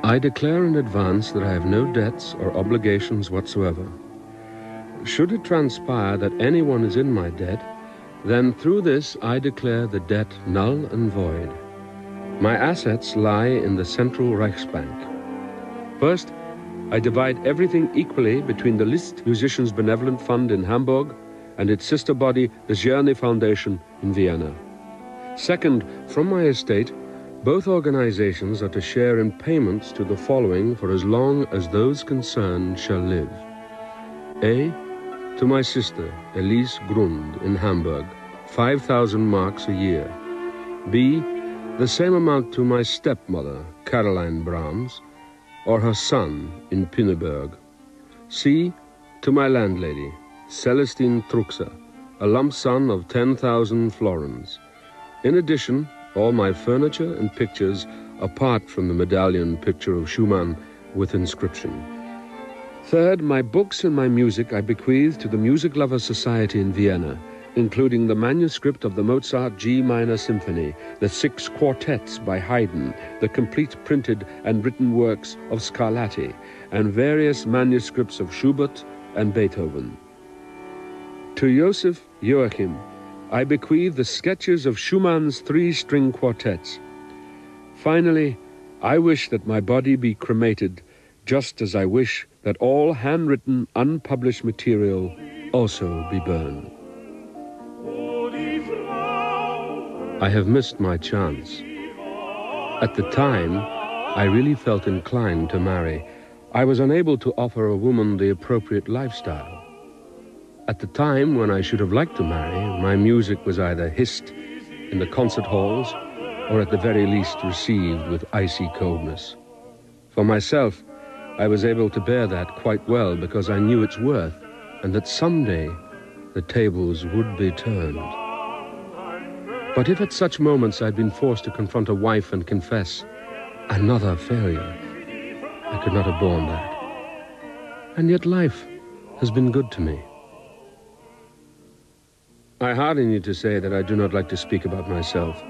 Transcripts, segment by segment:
I declare in advance that I have no debts or obligations whatsoever. Should it transpire that anyone is in my debt, then through this I declare the debt null and void. My assets lie in the Central Reichsbank. First, I divide everything equally between the Liszt Musicians Benevolent Fund in Hamburg and its sister body, the Czerny Foundation in Vienna. Second, from my estate, both organizations are to share in payments to the following for as long as those concerned shall live. A. To my sister, Elise Grund, in Hamburg, 5,000 marks a year. B. The same amount to my stepmother, Caroline Brahms, or her son in Pinneberg. C. To my landlady, Celestine Truxa, a lump sum of 10,000 florins. In addition, all my furniture and pictures, apart from the medallion picture of Schumann with inscription. Third, my books and my music I bequeath to the Music Lovers Society in Vienna, including the manuscript of the Mozart G minor symphony, the 6 quartets by Haydn, the complete printed and written works of Scarlatti, and various manuscripts of Schubert and Beethoven. To Joseph Joachim, I bequeath the sketches of Schumann's 3-string quartets. Finally, I wish that my body be cremated, just as I wish that all handwritten, unpublished material also be burned. I have missed my chance. At the time, I really felt inclined to marry. I was unable to offer a woman the appropriate lifestyle. At the time when I should have liked to marry, my music was either hissed in the concert halls or at the very least received with icy coldness. For myself, I was able to bear that quite well because I knew its worth and that someday the tables would be turned. But if at such moments I'd been forced to confront a wife and confess another failure, I could not have borne that. And yet life has been good to me. I hardly need to say that I do not like to speak about myself.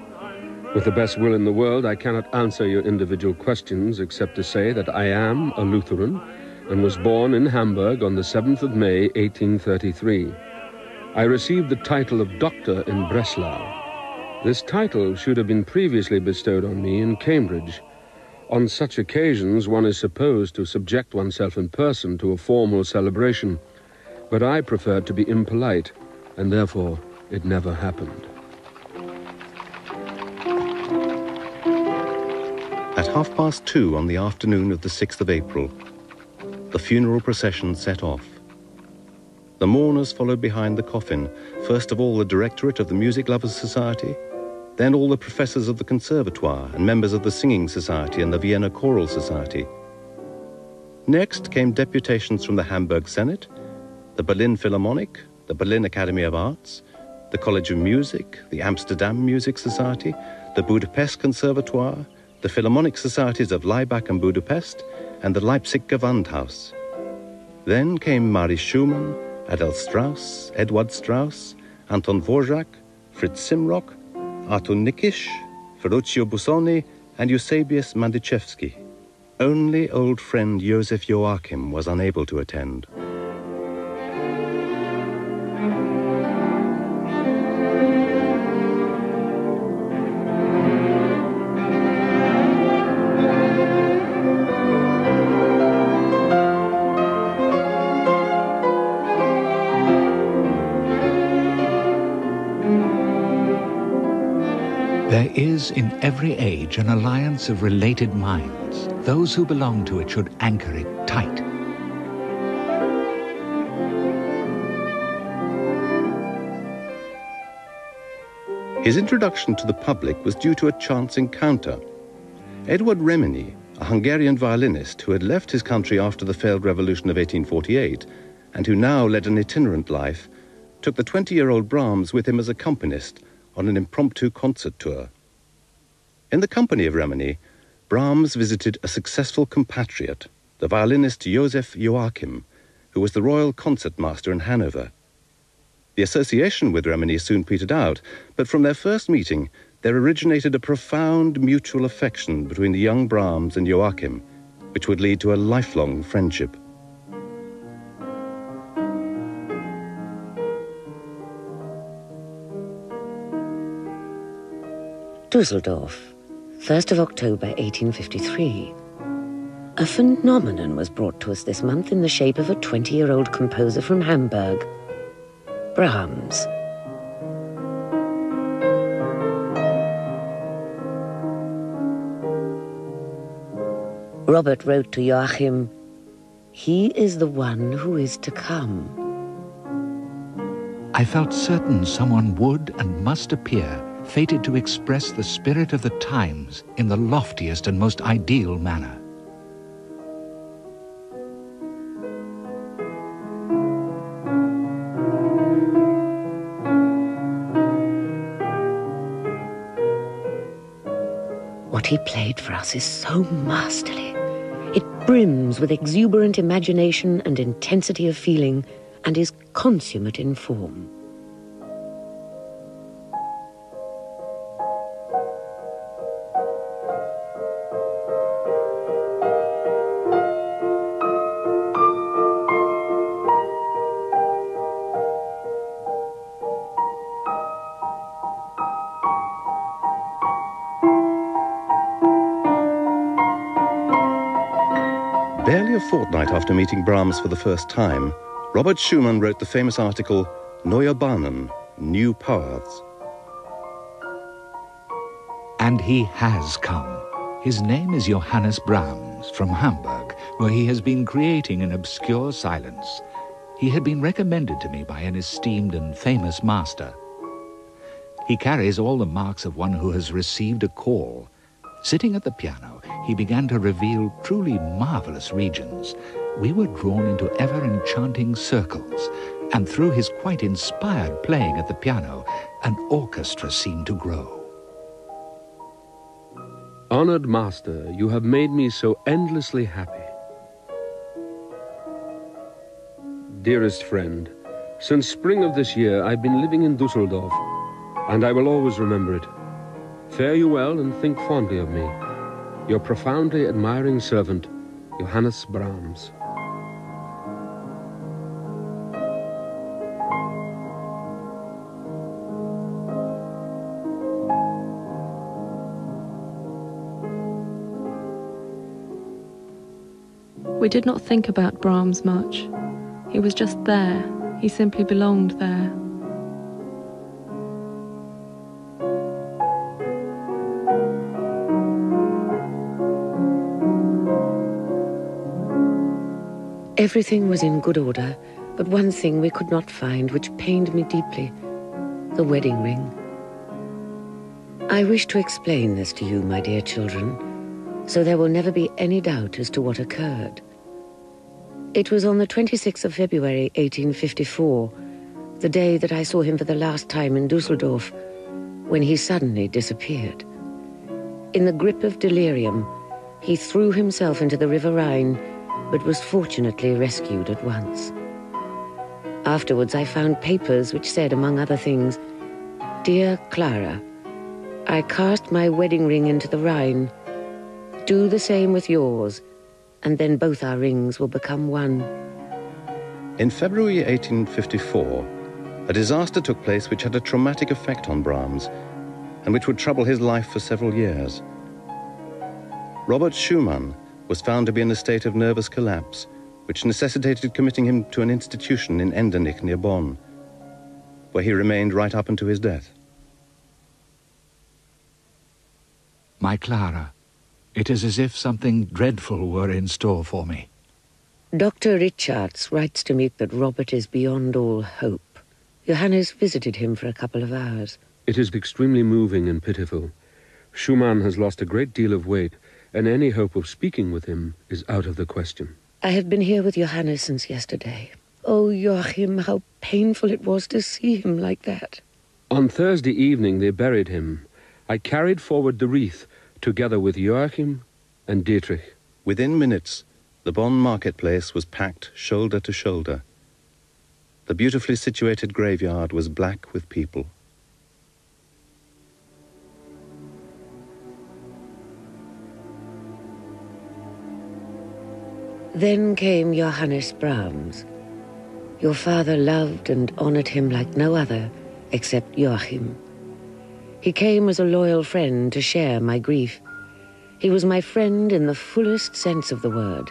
With the best will in the world, I cannot answer your individual questions except to say that I am a Lutheran and was born in Hamburg on the 7th of May, 1833. I received the title of doctor in Breslau. This title should have been previously bestowed on me in Cambridge. On such occasions, one is supposed to subject oneself in person to a formal celebration, but I preferred to be impolite, and therefore it never happened. At 2:30 on the afternoon of the 6th of April, the funeral procession set off. The mourners followed behind the coffin, first of all the Directorate of the Music Lovers Society, then all the professors of the Conservatoire and members of the Singing Society and the Vienna Choral Society. Next came deputations from the Hamburg Senate, the Berlin Philharmonic, the Berlin Academy of Arts, the College of Music, the Amsterdam Music Society, the Budapest Conservatoire, the Philharmonic Societies of Laibach and Budapest, and the Leipzig Gewandhaus. Then came Marie Schumann, Adele Strauss, Edward Strauss, Anton Dvorak, Fritz Simrock, Artur Nikisch, Ferruccio Busoni, and Eusebius Mandichevsky. Only old friend Joseph Joachim was unable to attend. There is in every age an alliance of related minds. Those who belong to it should anchor it tight. His introduction to the public was due to a chance encounter. Edward Remini, a Hungarian violinist who had left his country after the failed revolution of 1848 and who now led an itinerant life, took the 20-year-old Brahms with him as accompanist on an impromptu concert tour. In the company of Remini, Brahms visited a successful compatriot, the violinist Joseph Joachim, who was the royal concertmaster in Hanover. The association with Remini soon petered out, but from their first meeting, there originated a profound mutual affection between the young Brahms and Joachim, which would lead to a lifelong friendship. Dusseldorf, 1st of October 1853. A phenomenon was brought to us this month in the shape of a 20-year-old composer from Hamburg, Brahms. Robert wrote to Joachim, "He is the one who is to come." I felt certain someone would and must appear, fated to express the spirit of the times in the loftiest and most ideal manner. What he played for us is so masterly. It brims with exuberant imagination and intensity of feeling, and is consummate in form. Barely a fortnight after meeting Brahms for the first time, Robert Schumann wrote the famous article, Neue Bahnen, New Paths. And he has come. His name is Johannes Brahms, from Hamburg, where he has been creating in obscure silence. He had been recommended to me by an esteemed and famous master. He carries all the marks of one who has received a call. Sitting at the piano, he began to reveal truly marvelous regions. We were drawn into ever-enchanting circles, and through his quite inspired playing at the piano, an orchestra seemed to grow. Honored Master, you have made me so endlessly happy. Dearest friend, since spring of this year I've been living in Dusseldorf, and I will always remember it. Fare you well and think fondly of me. Your profoundly admiring servant, Johannes Brahms. We did not think about Brahms much. He was just there. He simply belonged there. Everything was in good order, but one thing we could not find, which pained me deeply: the wedding ring. I wish to explain this to you, my dear children, so there will never be any doubt as to what occurred. It was on the 26th of February, 1854, the day that I saw him for the last time in Dusseldorf, when he suddenly disappeared. In the grip of delirium, he threw himself into the River Rhine, but was fortunately rescued at once. Afterwards, I found papers which said, among other things, "Dear Clara, I cast my wedding ring into the Rhine. Do the same with yours, and then both our rings will become one." In February 1854, a disaster took place which had a traumatic effect on Brahms and which would trouble his life for several years. Robert Schumann was found to be in a state of nervous collapse, which necessitated committing him to an institution in Endenich near Bonn, where he remained right up until his death. My Clara, it is as if something dreadful were in store for me. Dr. Richards writes to me that Robert is beyond all hope. Johannes visited him for a couple of hours. It is extremely moving and pitiful. Schumann has lost a great deal of weight, and any hope of speaking with him is out of the question. I have been here with Johannes since yesterday. Oh, Joachim, how painful it was to see him like that. On Thursday evening they buried him. I carried forward the wreath, together with Joachim and Dietrich. Within minutes, the Bonn marketplace was packed shoulder to shoulder. The beautifully situated graveyard was black with people. Then came Johannes Brahms. Your father loved and honored him like no other, except Joachim. He came as a loyal friend to share my grief. He was my friend in the fullest sense of the word.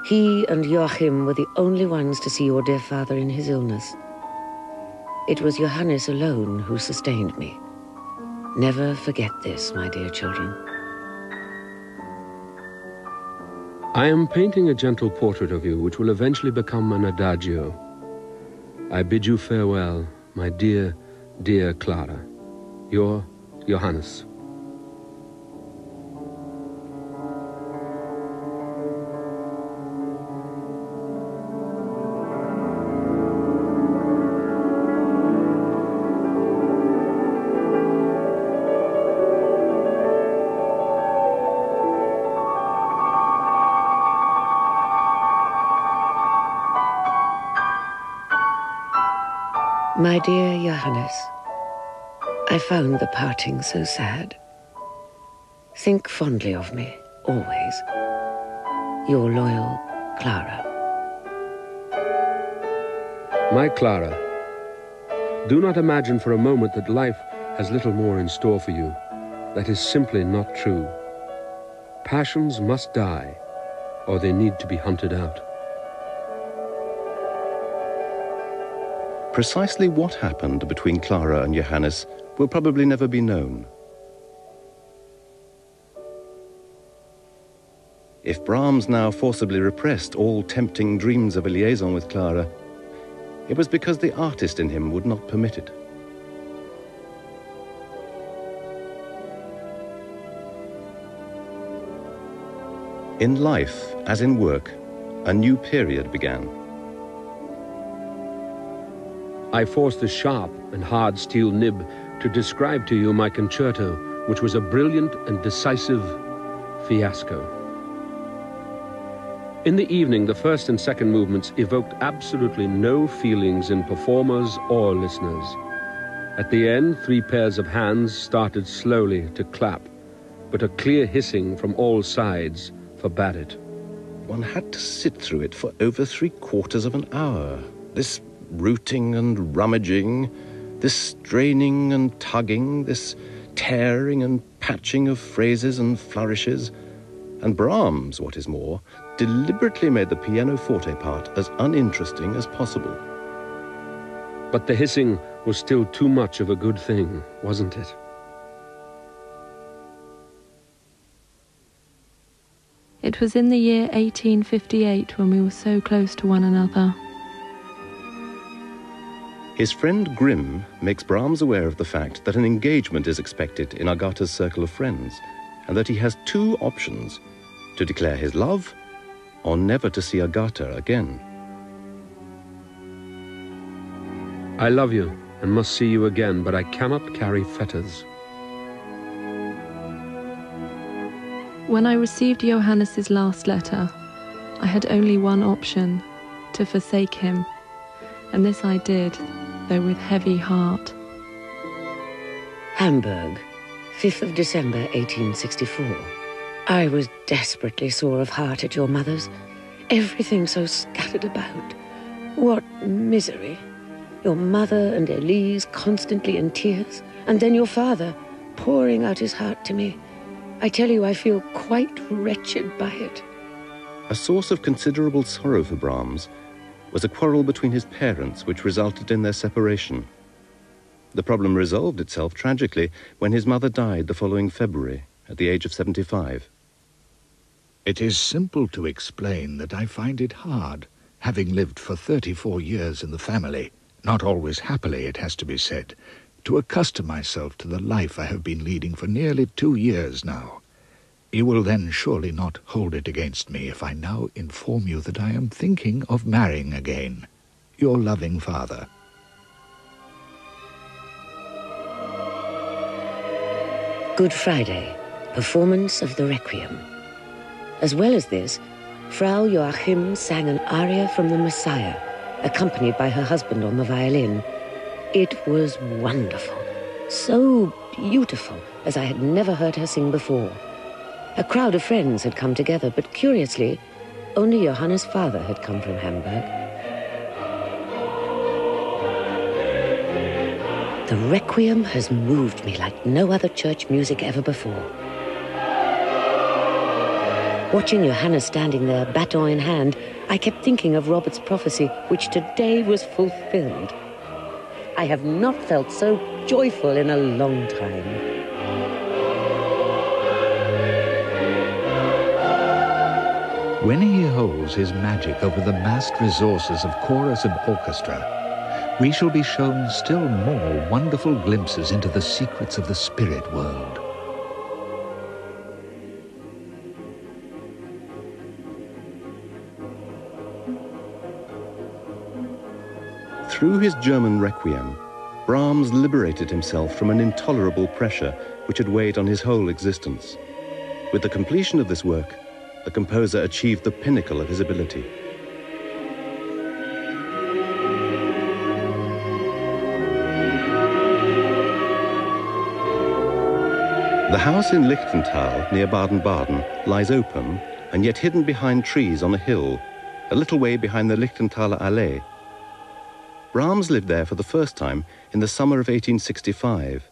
He and Joachim were the only ones to see your dear father in his illness. It was Johannes alone who sustained me. Never forget this, my dear children. I am painting a gentle portrait of you, which will eventually become an adagio. I bid you farewell, my dear, dear Clara. Your Johannes. My dear Johannes, I found the parting so sad. Think fondly of me, always. Your loyal Clara. My Clara, do not imagine for a moment that life has little more in store for you. That is simply not true. Passions must die, or they need to be hunted out. Precisely what happened between Clara and Johannes will probably never be known. If Brahms now forcibly repressed all tempting dreams of a liaison with Clara, it was because the artist in him would not permit it. In life, as in work, a new period began. I forced the sharp and hard steel nib to describe to you my concerto, which was a brilliant and decisive fiasco. In the evening, the first and second movements evoked absolutely no feelings in performers or listeners. At the end, 3 pairs of hands started slowly to clap, but a clear hissing from all sides forbade it. One had to sit through it for over 3/4 of an hour. This rooting and rummaging, this straining and tugging, this tearing and patching of phrases and flourishes. And Brahms, what is more, deliberately made the pianoforte part as uninteresting as possible. But the hissing was still too much of a good thing, wasn't it? It was in the year 1858 when we were so close to one another. His friend Grimm makes Brahms aware of the fact that an engagement is expected in Agatha's circle of friends, and that he has 2 options: to declare his love or never to see Agatha again. I love you and must see you again, but I cannot carry fetters. When I received Johannes's last letter, I had only one option: to forsake him, and this I did, though with heavy heart. Hamburg, 5th of December, 1864. I was desperately sore of heart at your mother's. Everything so scattered about. What misery. Your mother and Elise constantly in tears, and then your father pouring out his heart to me. I tell you, I feel quite wretched by it. A source of considerable sorrow for Brahms was a quarrel between his parents which resulted in their separation. The problem resolved itself tragically when his mother died the following February at the age of 75. It is simple to explain that I find it hard, having lived for 34 years in the family, not always happily, it has to be said, to accustom myself to the life I have been leading for nearly 2 years now. You will then surely not hold it against me if I now inform you that I am thinking of marrying again. Your loving father. Good Friday, performance of the Requiem. As well as this, Frau Joachim sang an aria from the Messiah, accompanied by her husband on the violin. It was wonderful, so beautiful, as I had never heard her sing before. A crowd of friends had come together, but curiously, Only Johannes' father had come from Hamburg. The Requiem has moved me like no other church music ever before. Watching Johannes standing there, baton in hand, I kept thinking of Robert's prophecy, which today was fulfilled. I have not felt so joyful in a long time. When he holds his magic over the massed resources of chorus and orchestra, we shall be shown still more wonderful glimpses into the secrets of the spirit world. Through his German Requiem, Brahms liberated himself from an intolerable pressure which had weighed on his whole existence. With the completion of this work, the composer achieved the pinnacle of his ability. The house in Lichtental, near Baden-Baden, lies open and yet hidden behind trees on a hill, a little way behind the Lichtenthaler Allee. Brahms lived there for the first time in the summer of 1865.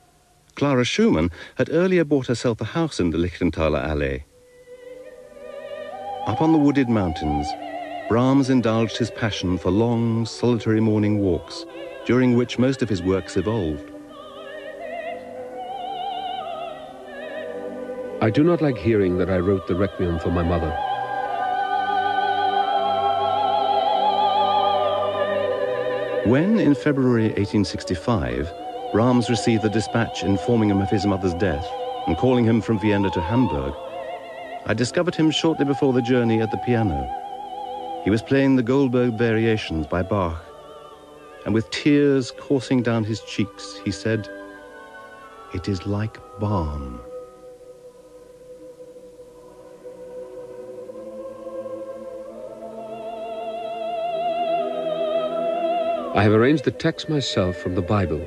Clara Schumann had earlier bought herself a house in the Lichtenthaler Allee. Up on the wooded mountains, Brahms indulged his passion for long, solitary morning walks, during which most of his works evolved. I do not like hearing that I wrote the Requiem for my mother. When, in February 1865, Brahms received the dispatch informing him of his mother's death and calling him from Vienna to Hamburg, I discovered him shortly before the journey at the piano. He was playing the Goldberg Variations by Bach, and with tears coursing down his cheeks, he said, "It is like balm." I have arranged the text myself from the Bible.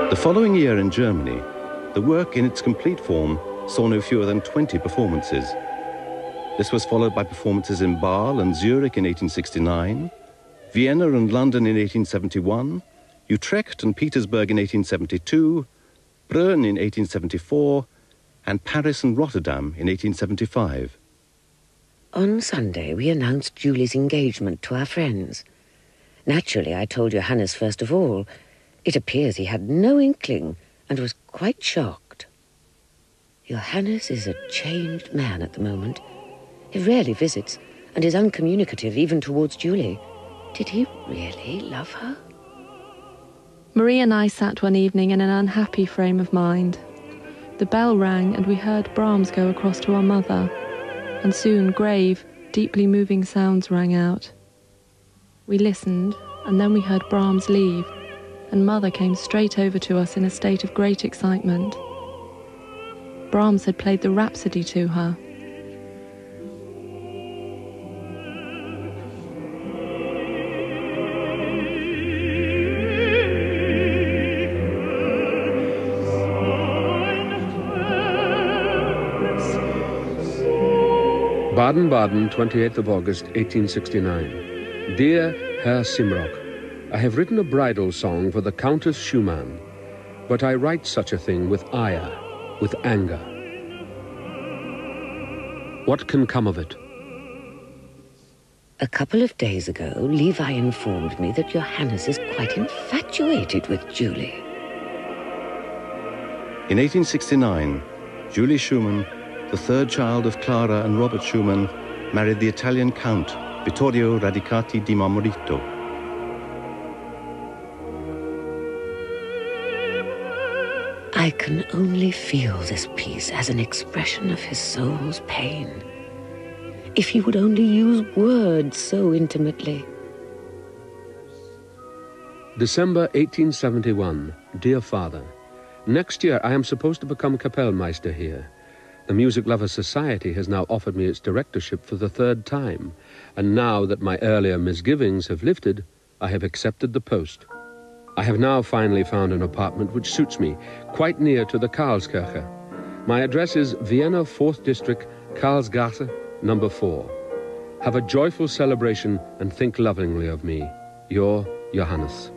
The following year in Germany, the work in its complete form saw no fewer than 20 performances. This was followed by performances in Bâle and Zurich in 1869, Vienna and London in 1871, Utrecht and Petersburg in 1872, Brünn in 1874, and Paris and Rotterdam in 1875. On Sunday, we announced Julie's engagement to our friends. Naturally, I told Johannes first of all. It appears he had no inkling and was quite shocked. Johannes is a changed man at the moment. He rarely visits and is uncommunicative even towards Julie. Did he really love her? Marie and I sat one evening in an unhappy frame of mind. The bell rang and we heard Brahms go across to our mother, and soon grave, deeply moving sounds rang out. We listened, and then we heard Brahms leave, and Mother came straight over to us in a state of great excitement. Brahms had played the Rhapsody to her. Baden-Baden, 28th of August, 1869. Dear Herr Simrock, I have written a bridal song for the Countess Schumann, but I write such a thing with ire, with anger. What can come of it? A couple of days ago, Levi informed me that Johannes is quite infatuated with Julie. In 1869, Julie Schumann, the third child of Clara and Robert Schumann, married the Italian Count Vittorio Radicati di Marmorito. I can only feel this piece as an expression of his soul's pain. If he would only use words so intimately. December 1871. Dear Father, next year I am supposed to become Kapellmeister here. The Music Lovers Society has now offered me its directorship for the 3rd time, and now that my earlier misgivings have lifted, I have accepted the post. I have now finally found an apartment which suits me, quite near to the Karlskirche. My address is Vienna 4th District, Karlsgasse, number 4. Have a joyful celebration and think lovingly of me. Your Johannes.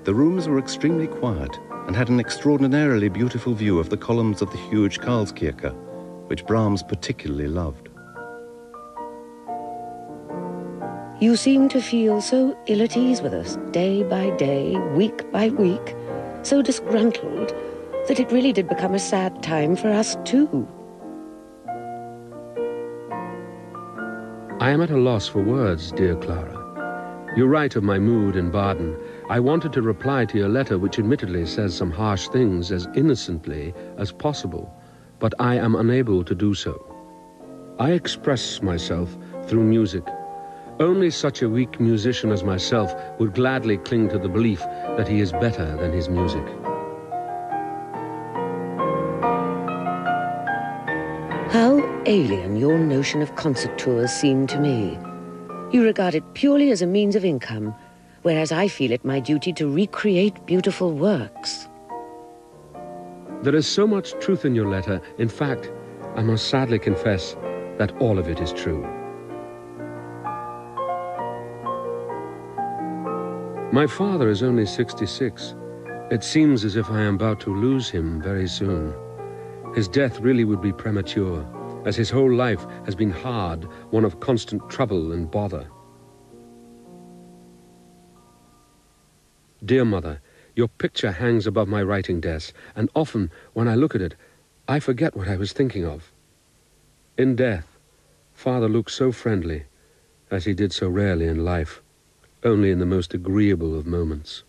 The rooms were extremely quiet and had an extraordinarily beautiful view of the columns of the huge Karlskirche, which Brahms particularly loved. You seem to feel so ill at ease with us, day by day, week by week, so disgruntled, that it really did become a sad time for us too. I am at a loss for words, dear Clara. You write of my mood in Baden. I wanted to reply to your letter, which admittedly says some harsh things, as innocently as possible, but I am unable to do so. I express myself through music. Only such a weak musician as myself would gladly cling to the belief that he is better than his music. How alien your notion of concert tours seem to me. You regard it purely as a means of income, whereas I feel it my duty to recreate beautiful works. There is so much truth in your letter. In fact, I must sadly confess that all of it is true. My father is only 66. It seems as if I am about to lose him very soon. His death really would be premature, as his whole life has been hard, one of constant trouble and bother. Dear Mother, your picture hangs above my writing desk, and often, when I look at it, I forget what I was thinking of. In death, Father looked so friendly, as he did so rarely in life, only in the most agreeable of moments.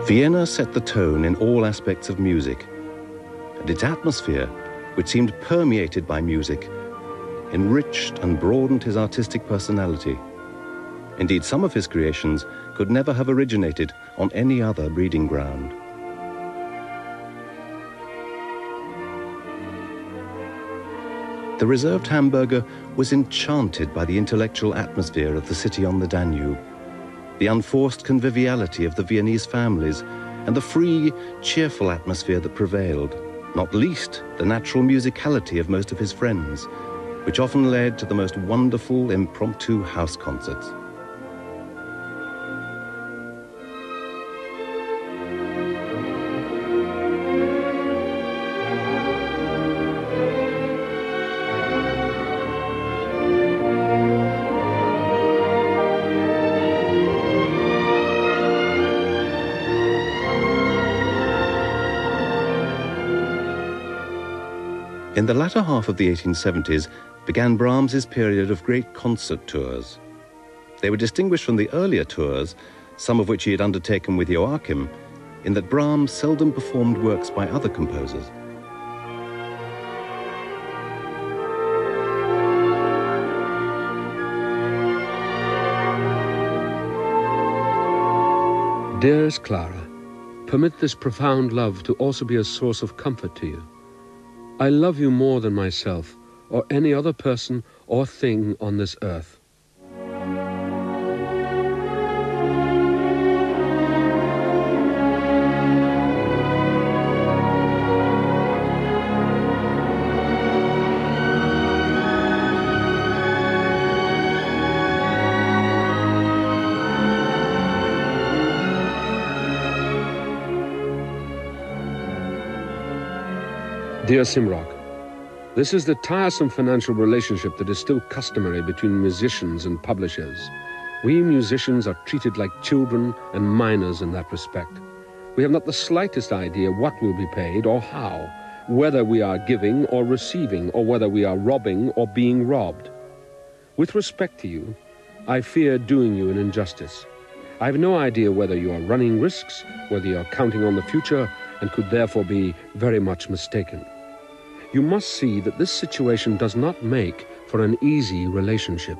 Vienna set the tone in all aspects of music, and its atmosphere, which seemed permeated by music, enriched and broadened his artistic personality. Indeed, some of his creations could never have originated on any other breeding ground. The reserved Hamburger was enchanted by the intellectual atmosphere of the city on the Danube, the unforced conviviality of the Viennese families, and the free, cheerful atmosphere that prevailed, not least the natural musicality of most of his friends, which often led to the most wonderful impromptu house concerts. In the latter half of the 1870s began Brahms's period of great concert tours. They were distinguished from the earlier tours, some of which he had undertaken with Joachim, in that Brahms seldom performed works by other composers. Dearest Clara, permit this profound love to also be a source of comfort to you. I love you more than myself, or any other person or thing on this earth. Dear Simrock, this is the tiresome financial relationship that is still customary between musicians and publishers. We musicians are treated like children and minors in that respect. We have not the slightest idea what will be paid or how, whether we are giving or receiving, or whether we are robbing or being robbed. With respect to you, I fear doing you an injustice. I have no idea whether you are running risks, whether you are counting on the future, and could therefore be very much mistaken. You must see that this situation does not make for an easy relationship.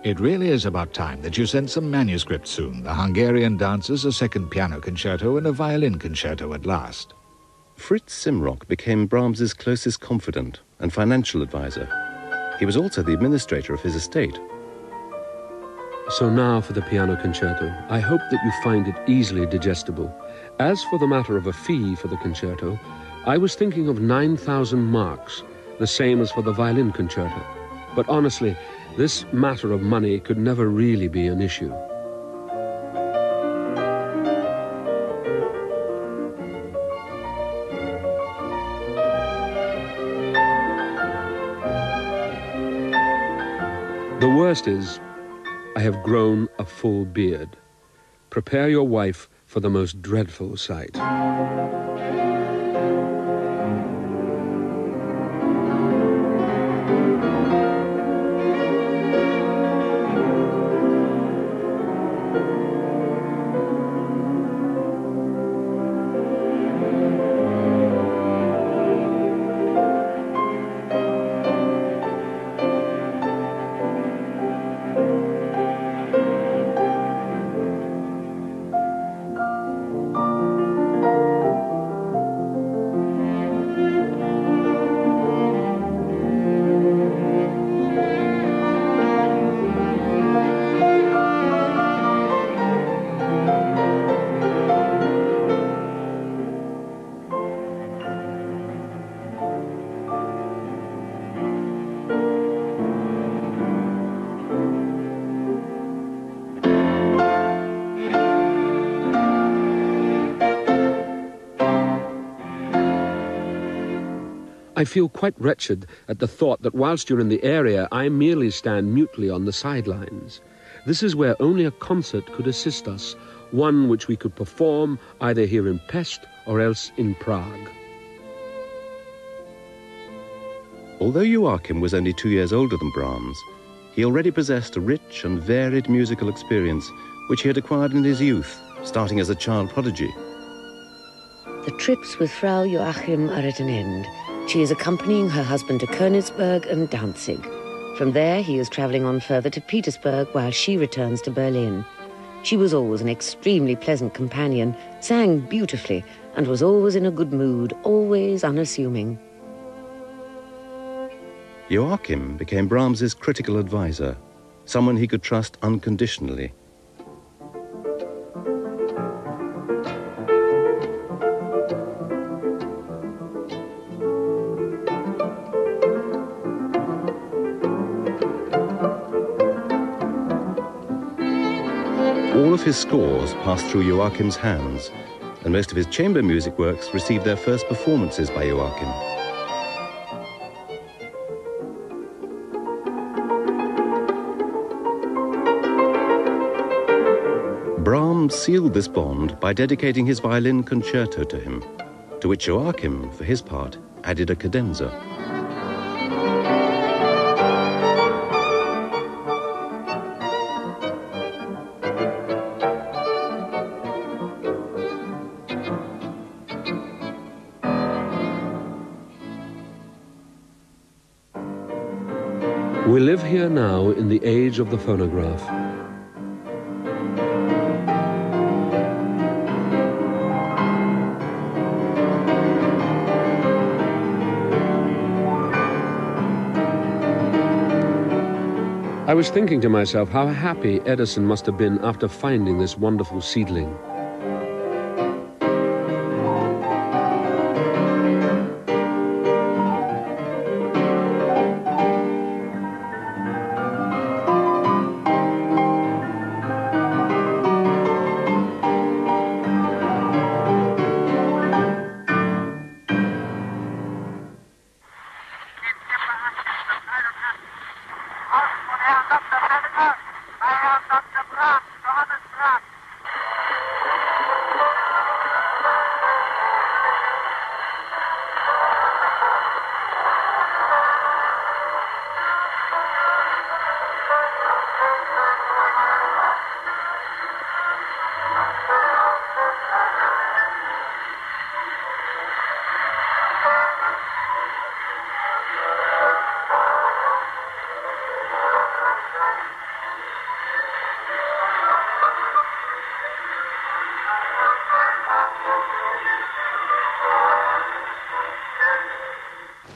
It really is about time that you sent some manuscripts soon. The Hungarian dances, a second piano concerto, and a violin concerto at last. Fritz Simrock became Brahms's closest confidant and financial advisor. He was also the administrator of his estate. So now for the piano concerto. I hope that you find it easily digestible. As for the matter of a fee for the concerto, I was thinking of 9,000 marks, the same as for the violin concerto. But honestly, this matter of money could never really be an issue. The worst is, I have grown a full beard. Prepare your wife for the most dreadful sight. I feel quite wretched at the thought that whilst you're in the area, I merely stand mutely on the sidelines. This is where only a concert could assist us, one which we could perform either here in Pest or else in Prague. Although Joachim was only 2 years older than Brahms, he already possessed a rich and varied musical experience which he had acquired in his youth, starting as a child prodigy. The trips with Frau Joachim are at an end. She is accompanying her husband to Königsberg and Danzig. From there, he is travelling on further to Petersburg while she returns to Berlin. She was always an extremely pleasant companion, sang beautifully, and was always in a good mood, always unassuming. Joachim became Brahms's critical advisor, someone he could trust unconditionally. All of his scores passed through Joachim's hands, and most of his chamber music works received their first performances by Joachim. Brahms sealed this bond by dedicating his violin concerto to him, to which Joachim, for his part, added a cadenza. We live here now in the age of the phonograph. I was thinking to myself how happy Edison must have been after finding this wonderful seedling.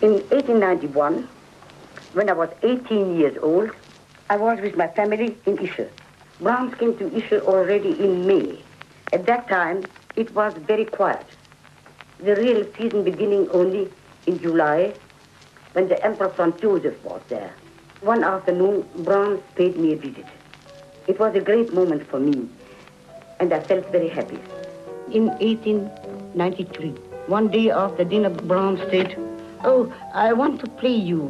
In 1891, when I was 18 years old, I was with my family in Ischel. Brahms came to Ischel already in May. At that time, it was very quiet. The real season beginning only in July, when the Emperor Franz Joseph was there. One afternoon, Brahms paid me a visit. It was a great moment for me, and I felt very happy. In 1893, one day after dinner, Brahms said, "Oh, I want to play you,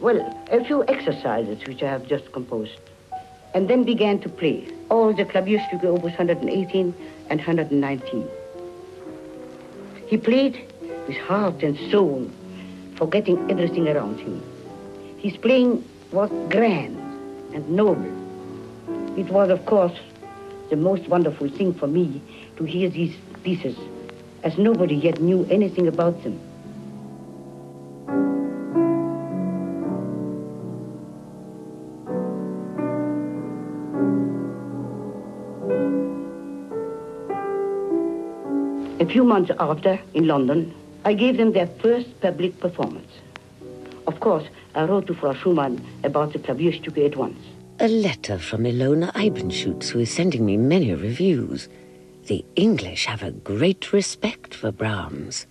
well, a few exercises which I have just composed." And then began to play all the Klavierstücke opus 118 and 119. He played with heart and soul, forgetting everything around him. His playing was grand and noble. It was, of course, the most wonderful thing for me to hear these pieces, as nobody yet knew anything about them. A few months after, in London, I gave them their first public performance. Of course, I wrote to Frau Schumann about the Klavierstücke at once. A letter from Ilona Eibenschutz, who is sending me many reviews. The English have a great respect for Brahms.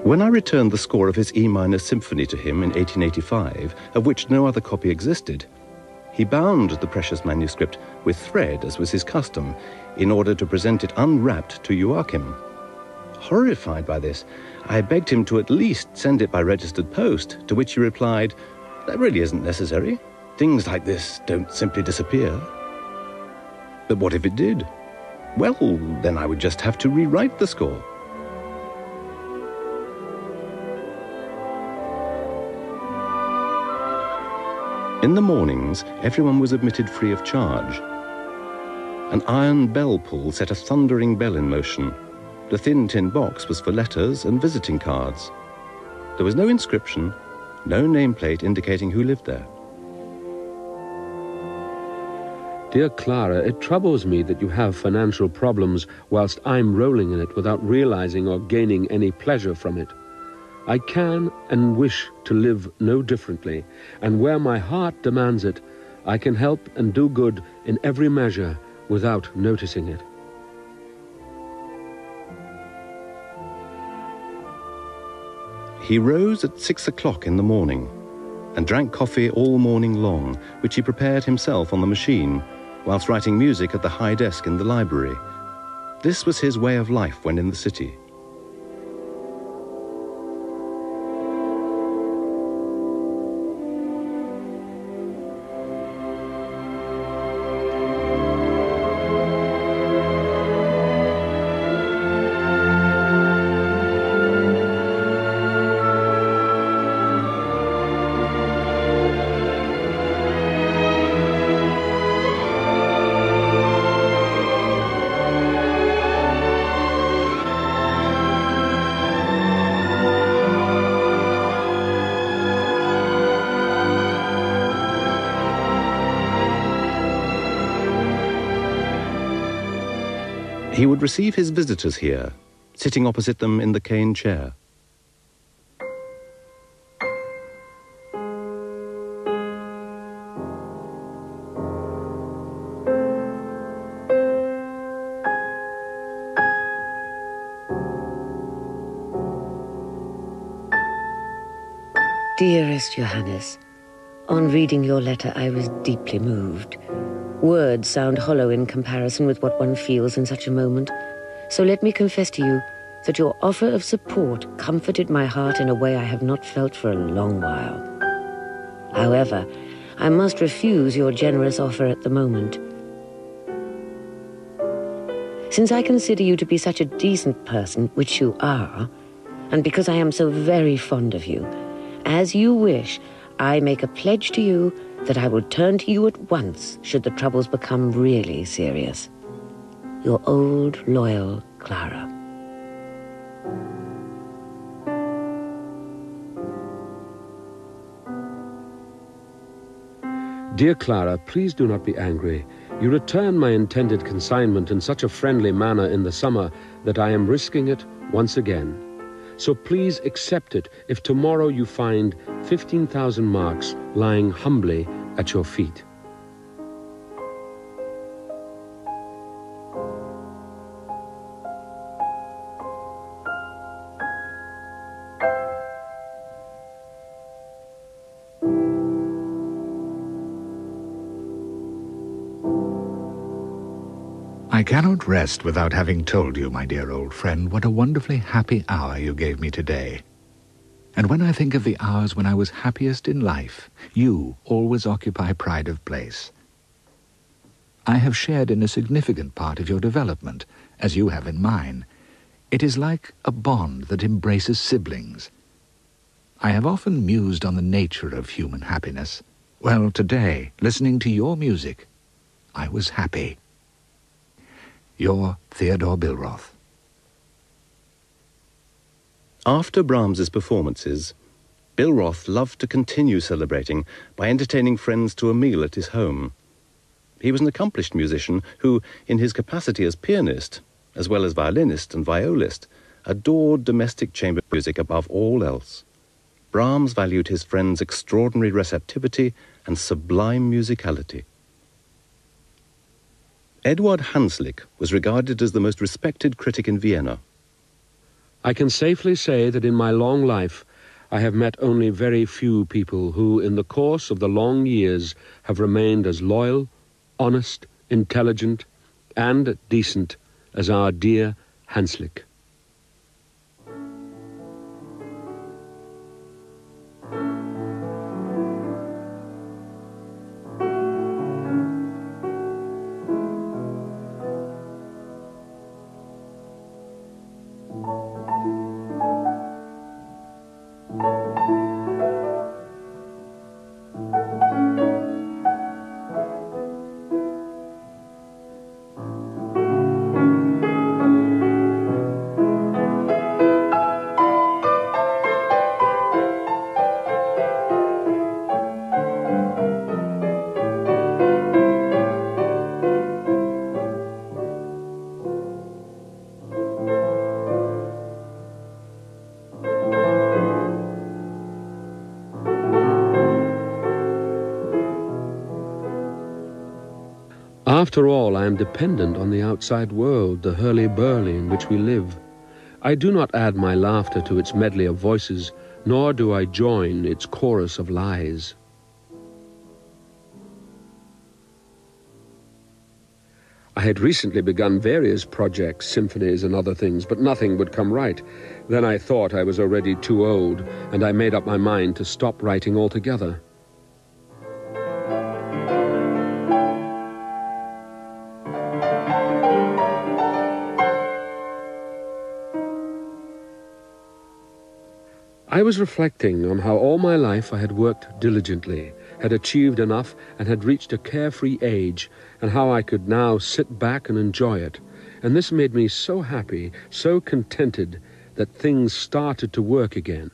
When I returned the score of his E minor symphony to him in 1885, of which no other copy existed, he bound the precious manuscript with thread, as was his custom, in order to present it unwrapped to Joachim. Horrified by this, I begged him to at least send it by registered post, to which he replied, "That really isn't necessary. Things like this don't simply disappear." But what if it did? Well, then I would just have to rewrite the score. In the mornings, everyone was admitted free of charge. An iron bell pull set a thundering bell in motion. The thin tin box was for letters and visiting cards. There was no inscription, no nameplate indicating who lived there. Dear Clara, it troubles me that you have financial problems whilst I'm rolling in it without realizing or gaining any pleasure from it. I can and wish to live no differently, and where my heart demands it, I can help and do good in every measure without noticing it. He rose at 6 o'clock in the morning and drank coffee all morning long, which he prepared himself on the machine, whilst writing music at the high desk in the library. This was his way of life when in the city. He would receive his visitors here, sitting opposite them in the cane chair. Dearest Johannes, on reading your letter I was deeply moved. Words sound hollow in comparison with what one feels in such a moment. So let me confess to you that your offer of support comforted my heart in a way I have not felt for a long while. However, I must refuse your generous offer at the moment. Since I consider you to be such a decent person, which you are, and because I am so very fond of you, as you wish, I make a pledge to you that I will turn to you at once should the troubles become really serious. Your old, loyal Clara. Dear Clara, please do not be angry. You returned my intended consignment in such a friendly manner in the summer that I am risking it once again. So please accept it if tomorrow you find 15,000 marks lying humbly at your feet. I cannot rest without having told you, my dear old friend, what a wonderfully happy hour you gave me today. And when I think of the hours when I was happiest in life, you always occupy pride of place. I have shared in a significant part of your development, as you have in mine. It is like a bond that embraces siblings. I have often mused on the nature of human happiness. Well, today, listening to your music, I was happy. Your Theodore Billroth. After Brahms's performances, Billroth loved to continue celebrating by entertaining friends to a meal at his home. He was an accomplished musician who, in his capacity as pianist, as well as violinist and violist, adored domestic chamber music above all else. Brahms valued his friends' extraordinary receptivity and sublime musicality. Eduard Hanslick was regarded as the most respected critic in Vienna. I can safely say that in my long life I have met only very few people who, in the course of the long years, have remained as loyal, honest, intelligent, and decent as our dear Hanslick. After all, I am dependent on the outside world, the hurly-burly in which we live. I do not add my laughter to its medley of voices, nor do I join its chorus of lies. I had recently begun various projects, symphonies and other things, but nothing would come right. Then I thought I was already too old, and I made up my mind to stop writing altogether. I was reflecting on how all my life I had worked diligently, had achieved enough, and had reached a carefree age, and how I could now sit back and enjoy it. And this made me so happy, so contented, that things started to work again.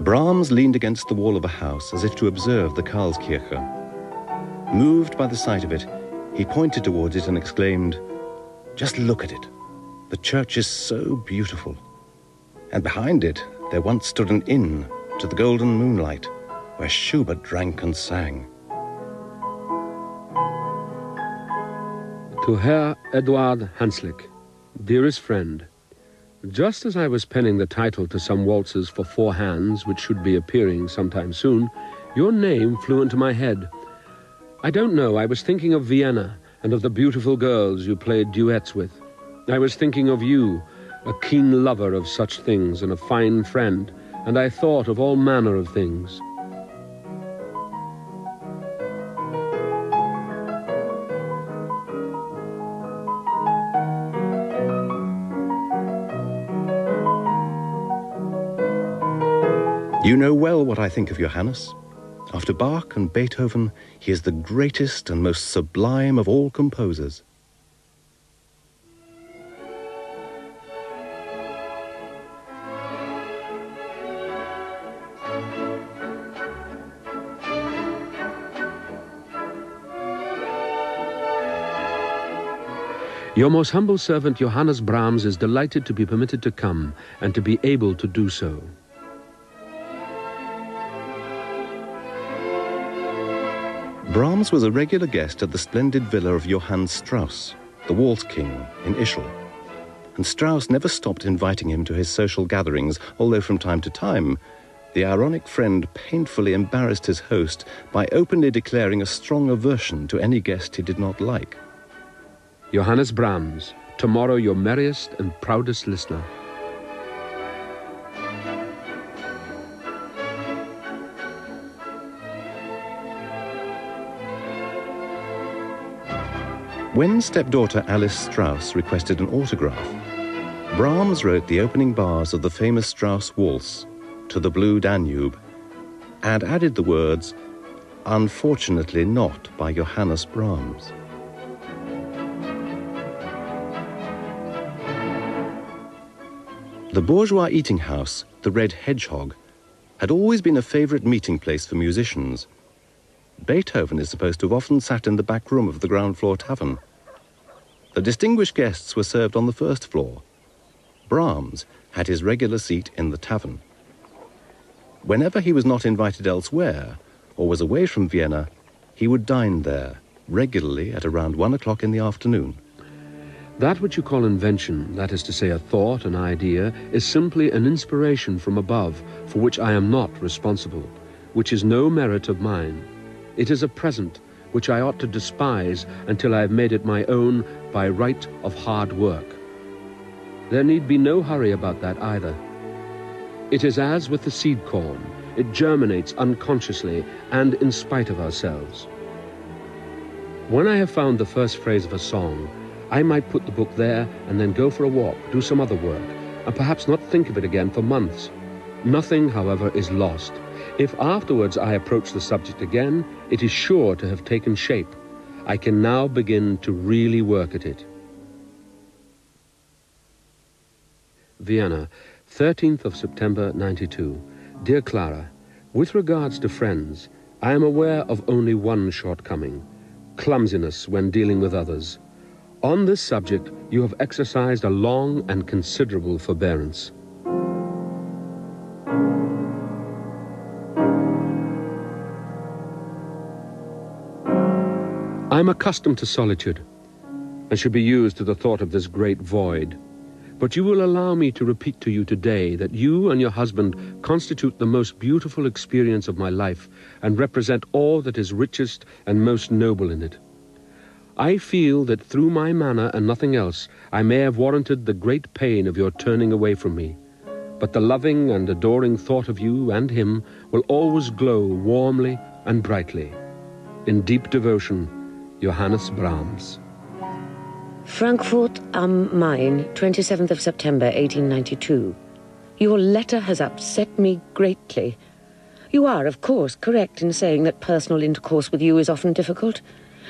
Brahms leaned against the wall of a house as if to observe the Karlskirche. Moved by the sight of it, he pointed towards it and exclaimed, "Just look at it. The church is so beautiful. And behind it there once stood an inn to the golden moonlight, where Schubert drank and sang." To Herr Eduard Hanslick, dearest friend, just as I was penning the title to some waltzes for four hands, which should be appearing sometime soon, your name flew into my head. I don't know, I was thinking of Vienna and of the beautiful girls you played duets with. I was thinking of you, a keen lover of such things and a fine friend, and I thought of all manner of things. You know well what I think of Johannes. After Bach and Beethoven, he is the greatest and most sublime of all composers. Your most humble servant, Johannes Brahms, is delighted to be permitted to come and to be able to do so. Brahms was a regular guest at the splendid villa of Johann Strauss, the Waltz King, in Ischl. And Strauss never stopped inviting him to his social gatherings, although from time to time, the ironic friend painfully embarrassed his host by openly declaring a strong aversion to any guest he did not like. Johannes Brahms, tomorrow your merriest and proudest listener. When stepdaughter Alice Strauss requested an autograph, Brahms wrote the opening bars of the famous Strauss waltz, To the Blue Danube, and added the words, "Unfortunately not by Johannes Brahms." The bourgeois eating house, the Red Hedgehog, had always been a favourite meeting place for musicians. Beethoven is supposed to have often sat in the back room of the ground floor tavern. The distinguished guests were served on the first floor. Brahms had his regular seat in the tavern. Whenever he was not invited elsewhere, or was away from Vienna, he would dine there, regularly at around 1 o'clock in the afternoon. That which you call invention, that is to say a thought, an idea, is simply an inspiration from above for which I am not responsible, which is no merit of mine. It is a present which I ought to despise until I have made it my own by right of hard work. There need be no hurry about that either. It is as with the seed corn. It germinates unconsciously and in spite of ourselves. When I have found the first phrase of a song, I might put the book there and then go for a walk, do some other work, and perhaps not think of it again for months. Nothing, however, is lost. If afterwards I approach the subject again, it is sure to have taken shape. I can now begin to really work at it. Vienna, 13th of September, 92. Dear Clara, with regards to friends, I am aware of only one shortcoming: clumsiness when dealing with others. On this subject, you have exercised a long and considerable forbearance. I am accustomed to solitude, and should be used to the thought of this great void. But you will allow me to repeat to you today that you and your husband constitute the most beautiful experience of my life and represent all that is richest and most noble in it. I feel that through my manner and nothing else, I may have warranted the great pain of your turning away from me. But the loving and adoring thought of you and him will always glow warmly and brightly. In deep devotion, Johannes Brahms. Frankfurt am Main, 27th of September, 1892. Your letter has upset me greatly. You are, of course, correct in saying that personal intercourse with you is often difficult,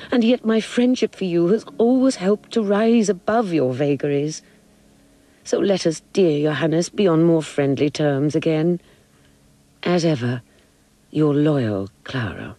and yet my friendship for you has always helped to rise above your vagaries. So let us, dear Johannes, be on more friendly terms again. As ever, your loyal Clara.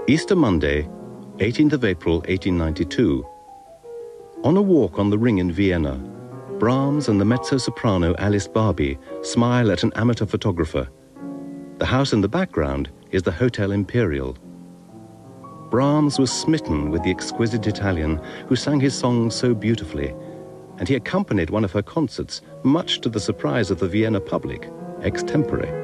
Easter Monday, 18th of April, 1892. On a walk on the Ring in Vienna, Brahms and the mezzo-soprano Alice Barby smile at an amateur photographer. The house in the background is the Hotel Imperial. Brahms was smitten with the exquisite Italian who sang his songs so beautifully, and he accompanied one of her concerts, much to the surprise of the Vienna public, ex-tempore.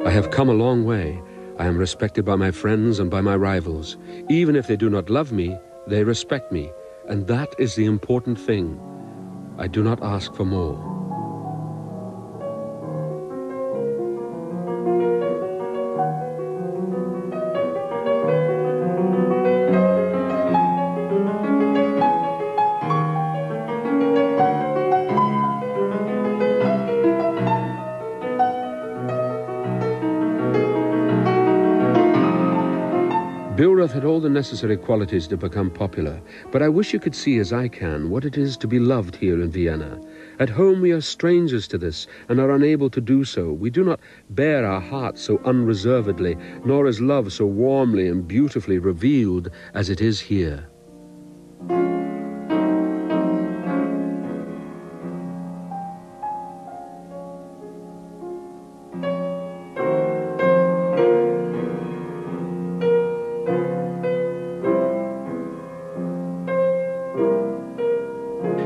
I have come a long way. I am respected by my friends and by my rivals. Even if they do not love me, they respect me, and that is the important thing. I do not ask for more. Billroth had all the necessary qualities to become popular, but I wish you could see as I can what it is to be loved here in Vienna. At home we are strangers to this and are unable to do so. We do not bare our hearts so unreservedly, nor is love so warmly and beautifully revealed as it is here.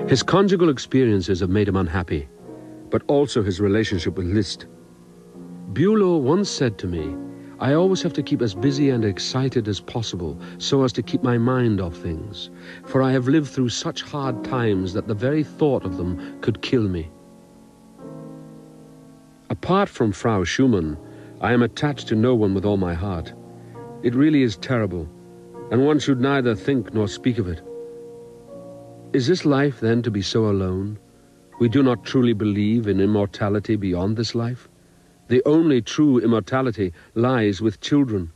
His conjugal experiences have made him unhappy, but also his relationship with Liszt. Bülow once said to me, I always have to keep as busy and excited as possible so as to keep my mind off things, for I have lived through such hard times that the very thought of them could kill me. Apart from Frau Schumann, I am attached to no one with all my heart. It really is terrible, and one should neither think nor speak of it. Is this life, then, to be so alone? We do not truly believe in immortality beyond this life. The only true immortality lies with children.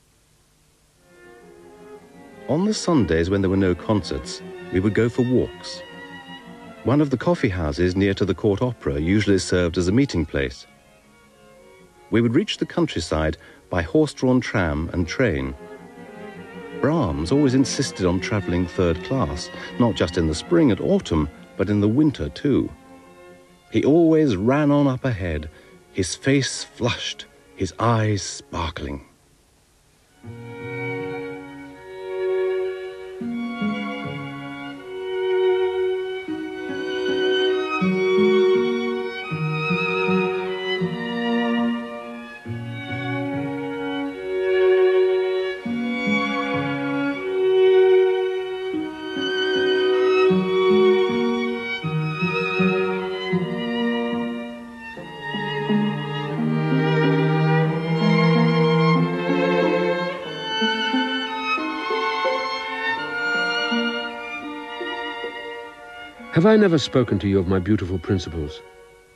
On the Sundays when there were no concerts, we would go for walks. One of the coffee houses near to the Court Opera usually served as a meeting place. We would reach the countryside by horse-drawn tram and train. Brahms always insisted on travelling third class, not just in the spring and autumn, but in the winter too. He always ran on up ahead, his face flushed, his eyes sparkling. Have I never spoken to you of my beautiful principles?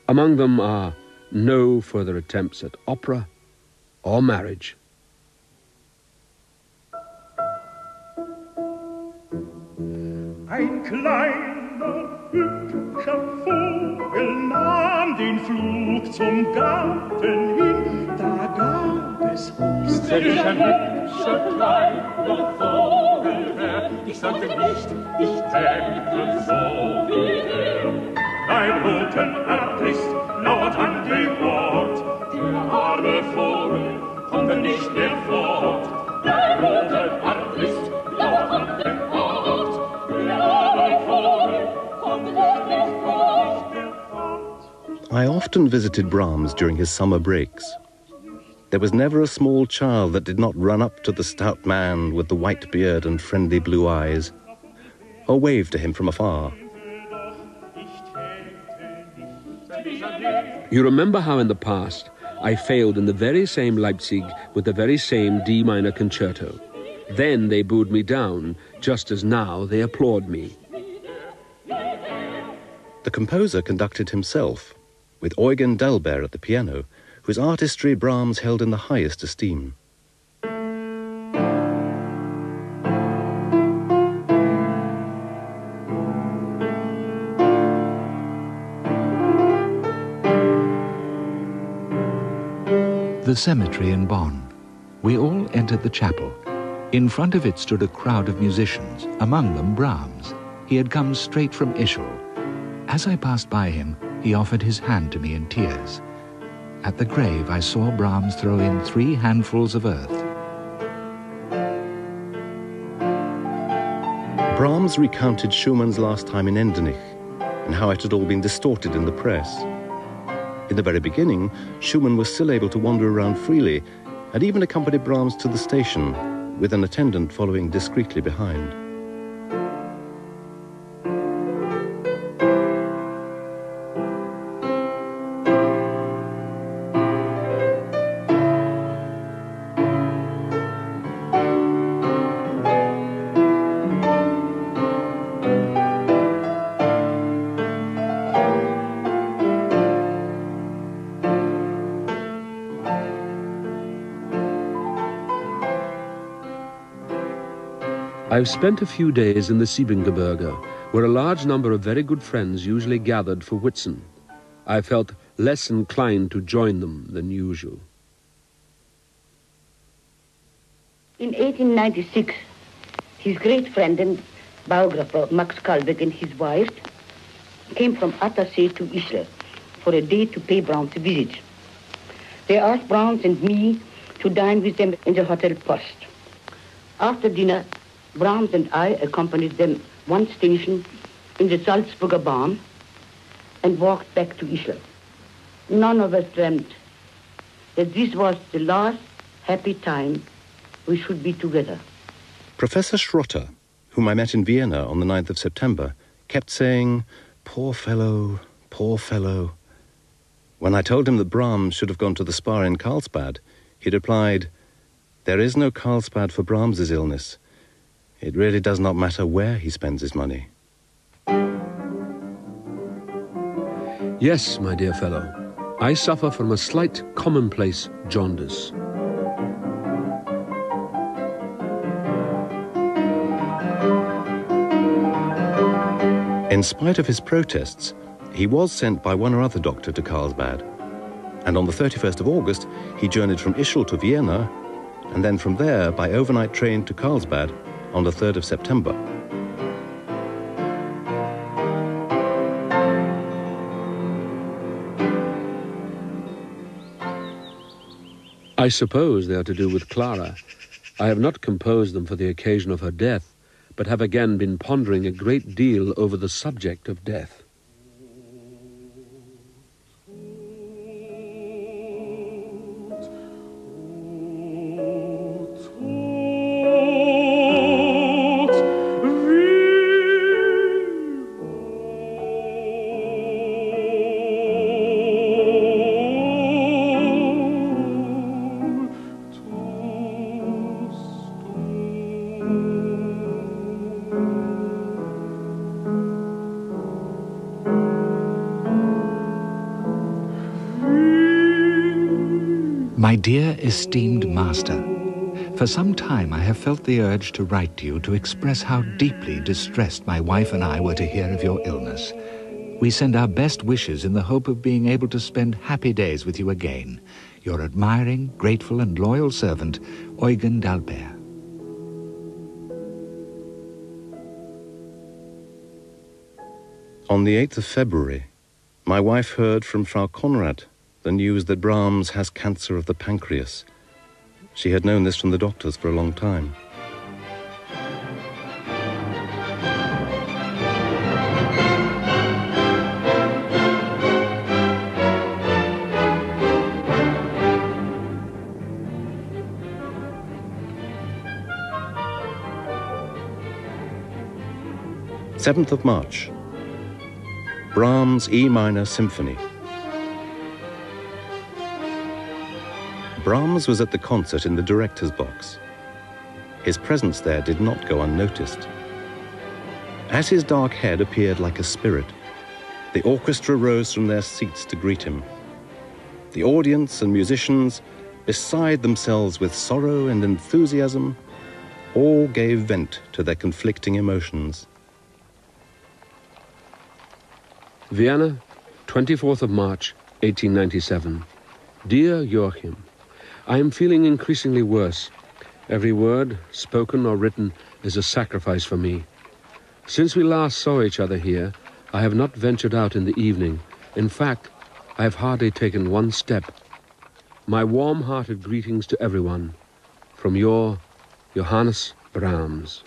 Among them are no further attempts at opera or marriage. Ein kleiner, hübscher Vogel nahm den Flug zum Garten hin. Da gab es Obst. Wenn ich ein hübscher, kleiner Vogel wär, ich sagte nicht, ich täte so wie er. Ein roten Erdlist lauert an dem Ort, der arme Vogel kommt nicht mehr fort. Der rote Erdlist lauert an dem Ort, I often visited Brahms during his summer breaks. There was never a small child that did not run up to the stout man with the white beard and friendly blue eyes, or wave to him from afar. You remember how in the past I failed in the very same Leipzig with the very same D minor concerto. Then they booed me down, just as now they applaud me. The composer conducted himself, with Eugen Dalbert at the piano, whose artistry Brahms held in the highest esteem. the cemetery in Bonn. We all entered the chapel. In front of it stood a crowd of musicians, among them Brahms. He had come straight from Ischl. As I passed by him, he offered his hand to me in tears. At the grave, I saw Brahms throw in 3 handfuls of earth. Brahms recounted Schumann's last time in Endenich and how it had all been distorted in the press. In the very beginning, Schumann was still able to wander around freely and even accompanied Brahms to the station, with an attendant following discreetly behind. I've spent a few days in the Siebengebirge, where a large number of very good friends usually gathered for Whitsun. I felt less inclined to join them than usual. In 1896, his great friend and biographer Max Kalbeck and his wife came from Attersee to Ischl for a day to pay Brahms a visit. They asked Brahms and me to dine with them in the Hotel Post. After dinner, Brahms and I accompanied them one station in the Salzburger Bahn and walked back to Ischl. None of us dreamt that this was the last happy time we should be together. Professor Schrotter, whom I met in Vienna on the 9th of September, kept saying, "Poor fellow, poor fellow." When I told him that Brahms should have gone to the spa in Karlsbad, he replied, "There is no Karlsbad for Brahms's illness. It really does not matter where he spends his money." Yes, my dear fellow, I suffer from a slight commonplace jaundice. In spite of his protests, he was sent by one or other doctor to Karlsbad, and on the 31st of August, he journeyed from Ischl to Vienna, and then from there by overnight train to Karlsbad on the 3rd of September. I suppose they are to do with Clara. I have not composed them for the occasion of her death, but have again been pondering a great deal over the subject of death. My dear esteemed master, for some time I have felt the urge to write to you to express how deeply distressed my wife and I were to hear of your illness. We send our best wishes in the hope of being able to spend happy days with you again. Your admiring, grateful and loyal servant, Eugen d'Albert. On the 8th of February, my wife heard from Frau Konrad the news that Brahms has cancer of the pancreas. She had known this from the doctors for a long time. "7th of March, Brahms E minor Symphony." Brahms was at the concert in the director's box. His presence there did not go unnoticed. As his dark head appeared like a spirit, the orchestra rose from their seats to greet him. The audience and musicians, beside themselves with sorrow and enthusiasm, all gave vent to their conflicting emotions. Vienna, 24th of March, 1897. Dear Joachim, I am feeling increasingly worse. Every word, spoken or written, is a sacrifice for me. Since we last saw each other here, I have not ventured out in the evening. In fact, I have hardly taken one step. My warm-hearted greetings to everyone, from your Johannes Brahms.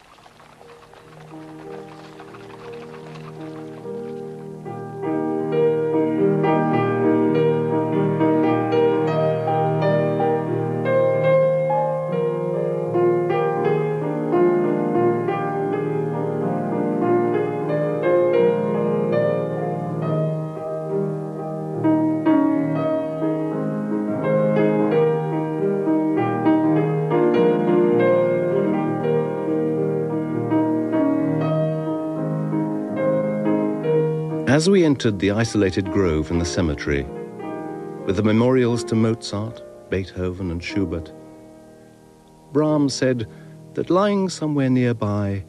As we entered the isolated grove in the cemetery, with the memorials to Mozart, Beethoven and Schubert, Brahms said that lying somewhere nearby